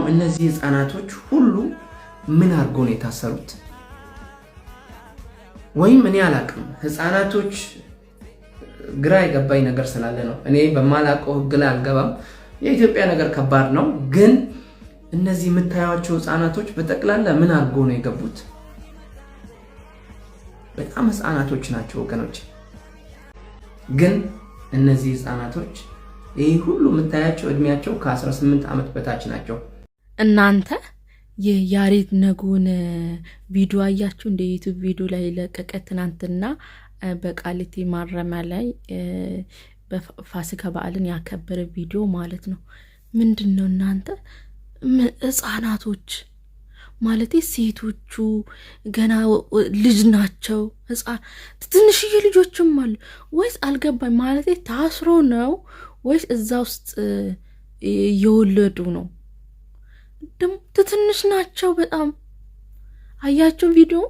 እነዚህ ህፃናቶች ሁሉ ምን አድርገው ነው የታሰሩት? ወይም እኔ አላቅም። ህፃናቶች ግራ የገባኝ ነገር ስላለ ነው። እኔ በማላውቀው ህግ ላይ አልገባም። የኢትዮጵያ ነገር ከባድ ነው። ግን እነዚህ የምታዩቸው ህፃናቶች በጠቅላላ ምን አድርገው ነው የገቡት? በጣም ህፃናቶች ናቸው ወገኖች። ግን እነዚህ ህፃናቶች ይሄ ሁሉ የምታያቸው እድሜያቸው ከ18 ዓመት በታች ናቸው። እናንተ የያሬድ ነጉን ቪዲዮ አያችሁ? እንደ ዩቲዩብ ቪዲዮ ላይ ለቀቀ ትናንትና በቃሊቲ ማረሚያ ላይ በፋሲካ በዓልን ያከበረ ቪዲዮ ማለት ነው። ምንድነው እናንተ ህፃናቶች ማለት ሴቶቹ ገና ልጅ ናቸው። ትንሽዬ ልጆችም አሉ ወይስ አልገባኝ። ማለት ታስሮ ነው ወይስ እዛ ውስጥ የወለዱ ነው? ደም ትንሽ ናቸው በጣም። አያችሁ ቪዲዮ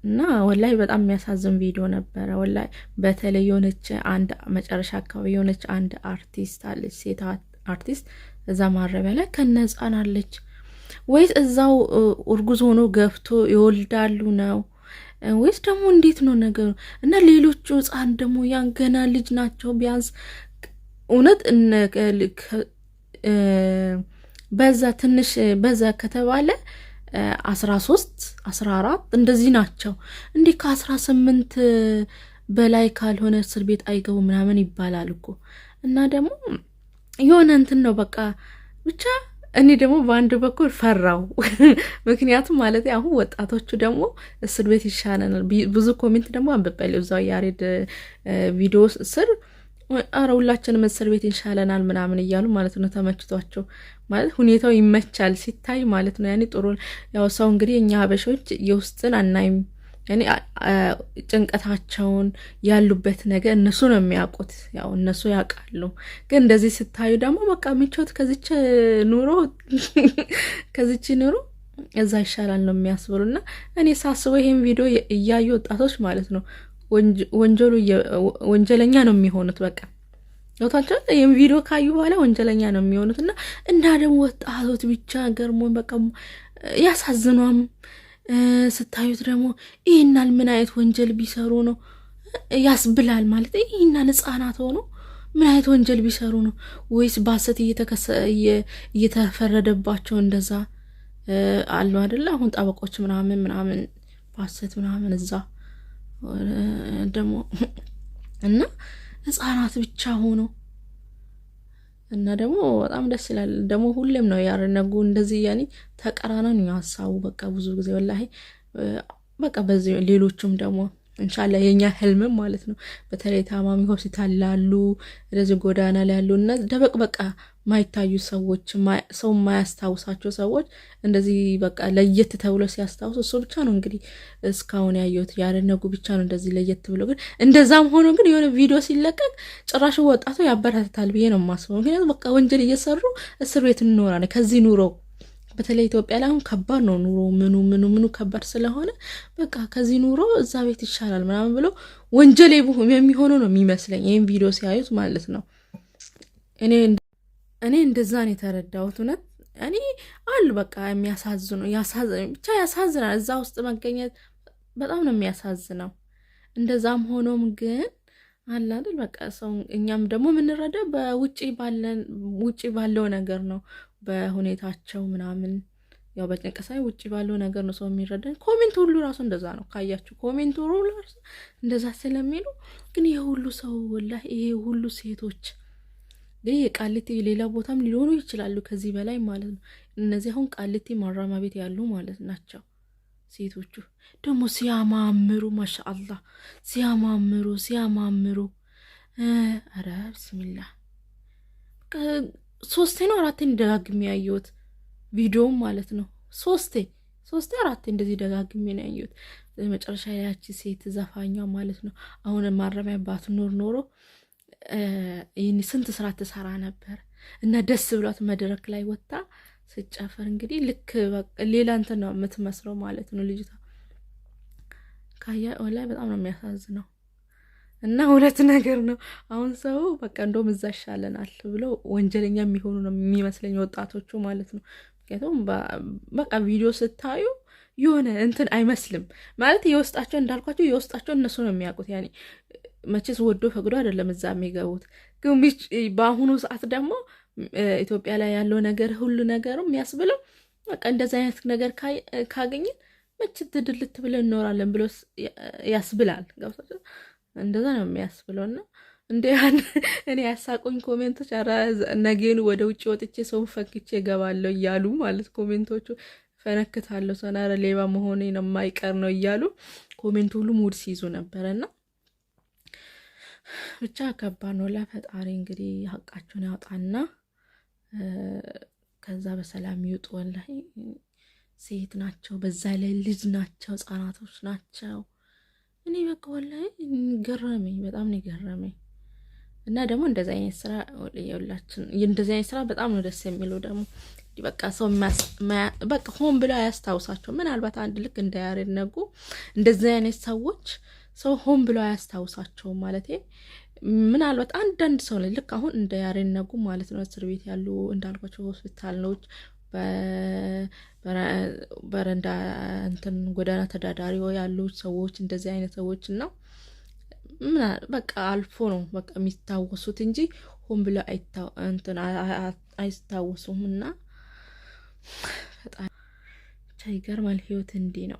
እና ወላይ በጣም የሚያሳዝን ቪዲዮ ነበረ። ወላይ በተለይ የሆነች አንድ መጨረሻ አካባቢ የሆነች አንድ አርቲስት አለች፣ ሴት አርቲስት እዛ ማረቢያ ላይ ከነህፃን አለች። ወይስ እዛው እርጉዝ ሆኖ ገብቶ ይወልዳሉ ነው ወይስ ደግሞ እንዴት ነው ነገሩ? እና ሌሎቹ ህፃን ደግሞ ያን ገና ልጅ ናቸው። ቢያንስ እውነት በዛ ትንሽ በዛ ከተባለ 13 14 እንደዚህ ናቸው እንዴ? ከ18 በላይ ካልሆነ እስር ቤት አይገቡ ምናምን ይባላል እኮ። እና ደግሞ የሆነ እንትን ነው በቃ ብቻ። እኔ ደግሞ በአንድ በኩል ፈራው። ምክንያቱም ማለት አሁን ወጣቶቹ ደግሞ እስር ቤት ይሻለናል ብዙ ኮሜንት ደግሞ አንብቤያለሁ እዛው ያሬድ ቪዲዮ ስር አረ ሁላችንም እስር ቤት ይሻለናል ምናምን እያሉ ማለት ነው። ተመችቷቸው ማለት ሁኔታው ይመቻል ሲታይ ማለት ነው። ያኔ ጥሩ ያው ሰው እንግዲህ እኛ ሀበሾች የውስጥን አናይም። ያኔ ጭንቀታቸውን ያሉበት ነገር እነሱ ነው የሚያውቁት፣ ያው እነሱ ያውቃሉ። ግን እንደዚህ ስታዩ ደግሞ በቃ ምቾት ከዚች ኑሮ እዛ ይሻላል ነው የሚያስብሉና እኔ ሳስበው ይሄን ቪዲዮ እያዩ ወጣቶች ማለት ነው ወንጀለኛ ነው የሚሆኑት። በቃ ወጣቶች ይሄን ቪዲዮ ካዩ በኋላ ወንጀለኛ ነው የሚሆኑት። እና ደግሞ ወጣቶች ብቻ ገርሞን በቃ ያሳዝኗም። ስታዩት ደግሞ ይሄናል ምን አይነት ወንጀል ቢሰሩ ነው ያስብላል። ማለት ይሄናል ህፃናት ሆኖ ምን አይነት ወንጀል ቢሰሩ ነው? ወይስ ባሰት እየተፈረደባቸው እንደዛ አሉ አይደለ? አሁን ጠበቆች ምናምን ባሰት ምናምን እዛ ደግሞ እና ህፃናት ብቻ ሆኖ እና ደግሞ በጣም ደስ ይላል። ደግሞ ሁሌም ነው ያረነጉ እንደዚህ ያኔ ተቀራና ነው ያሳው በቃ ብዙ ጊዜ ወላሂ በቃ በዚህ ሌሎችም ደግሞ ኢንሻአላህ የኛ ህልም ማለት ነው። በተለይ ታማሚ ሆስፒታል ላሉ እንደዚህ ጎዳና ላይ ያሉ እና ደበቅ በቃ ማይታዩ ሰዎች ሰው ማያስታውሳቸው ሰዎች እንደዚህ በቃ ለየት ተብሎ ሲያስታውሱ እሱ ብቻ ነው እንግዲህ እስካሁን ያየሁት ያረነጉ ብቻ ነው እንደዚህ ለየት ብሎ። ግን እንደዛም ሆኖ ግን የሆነ ቪዲዮ ሲለቀቅ ጭራሽ ወጣቱ ያበረታታል ብዬ ነው የማስበው። ምክንያቱም በቃ ወንጀል እየሰሩ እስር ቤት እንኖራለን ከዚህ ኑሮ። በተለይ ኢትዮጵያ ላይ አሁን ከባድ ነው ኑሮ፣ ምኑ ከባድ ስለሆነ በቃ ከዚህ ኑሮ እዛ ቤት ይሻላል ምናምን ብሎ ወንጀል የሚሆነው ነው የሚመስለኝ ይሄን ቪዲዮ ሲያዩት ማለት ነው። እኔ እንደዛ ነው የተረዳሁት። እውነት እኔ አሉ በቃ ብቻ ያሳዝናል። እዛ ውስጥ መገኘት በጣም ነው የሚያሳዝነው። እንደዛም ሆኖም ግን አለ አይደል በቃ ሰው እኛም ደግሞ የምንረዳው በውጪ ባለው ነገር ነው፣ በሁኔታቸው ምናምን ያው በጭንቀሳይ ውጪ ባለው ነገር ነው ሰው የሚረዳ። ኮሜንት ሁሉ ራሱ እንደዛ ነው ካያችሁ፣ ኮሜንት ሁሉ ራሱ እንደዛ ስለሚሉ ግን ይሄ ሁሉ ሰው ወላሂ ይሄ ሁሉ ሴቶች ግን ቃሊቲ ሌላ ቦታም ሊሆኑ ይችላሉ ከዚህ በላይ ማለት ነው። እነዚህ አሁን ቃሊቲ ማረሚያ ቤት ያሉ ማለት ናቸው። ሴቶቹ ደግሞ ሲያማምሩ ማሻአላህ ሲያማምሩ አረ ቢስሚላህ 3 ነው 4 ደጋግሜ ያየሁት ቪዲዮ ማለት ነው። 3 4 እንደዚህ ደጋግሜ ነው ያየሁት። መጨረሻ ያቺ ሴት ዘፋኛ ማለት ነው አሁን ማረሚያ ባትኖር ኖሮ ይሄን ስንት ስራ ትሰራ ነበር እና ደስ ብሏት መድረክ ላይ ወጣ ስጨፈር እንግዲህ ልክ ሌላ እንትን ነው የምትመስለው ማለት ነው ልጅቷ። ካያ ወላሂ በጣም ነው የሚያሳዝነው። እና ሁለት ነገር ነው። አሁን ሰው በቃ እንደውም እዛ ይሻለናል ብሎ ወንጀለኛ የሚሆኑ ነው የሚመስለኝ ወጣቶቹ ማለት ነው። ምክንያቱም በቃ ቪዲዮ ስታዩ የሆነ እንትን አይመስልም ማለት የውስጣቸው እንዳልኳቸው የውስጣቸው እነሱ ነው የሚያውቁት። ያኔ መቼስ ወዶ ፈቅዶ አይደለም እዛ የሚገቡት። ግን በአሁኑ ሰዓት ደግሞ ኢትዮጵያ ላይ ያለው ነገር ሁሉ ነገሩ የሚያስብለው በቃ እንደዚህ አይነት ነገር ካገኘን መቼ ትድልት ብለን እንኖራለን ብሎ ያስብላል። ገብቷቸው እንደዛ ነው የሚያስብለውና እንደ እኔ ያሳቁኝ ኮሜንቶች ኧረ ነገኑ ወደ ውጭ ወጥቼ ሰው ፈክቼ እገባለሁ እያሉ ማለት ኮሜንቶቹ ፈነክታለሁ ሰናረ ሌባ መሆኔ ነው የማይቀር ነው እያሉ ኮሜንት ሁሉ ሙድ ሲይዙ ነበረና ብቻ ከባድ ነው። ለፈጣሪ እንግዲህ ሀቃቸውን ያውጣና ከዛ በሰላም ይውጡ። ወላሂ ሴት ናቸው፣ በዛ ላይ ልጅ ናቸው፣ ህጻናቶች ናቸው። እኔ በቃ ወላሂ ገረመኝ፣ በጣም ነው ገረመኝ። እና ደግሞ እንደዚህ አይነት ስራ ሁላችን እንደዚህ አይነት ስራ በጣም ነው ደስ የሚለው። ደግሞ በቃ ሰው በቃ ሆን ብለው አያስታውሳቸው። ምናልባት አንድ ልክ እንደ ያሬድ ነጉ እንደዚህ አይነት ሰዎች ሰው ሆን ብለው አያስታውሳቸውም ማለት ምናልባት አንዳንድ ሰው ላይ ልክ አሁን እንደ ያሬድ ነጉ ማለት ነው እስር ቤት ያሉ እንዳልኳቸው ሆስፒታሎች በረንዳ እንትን ጎዳና ተዳዳሪ ያሉ ሰዎች እንደዚህ አይነት ሰዎች እና በቃ አልፎ ነው በቃ የሚታወሱት እንጂ ሆን ብለው አይታወሱም። እና በጣም ይገርማል። ህይወት እንዲህ ነው።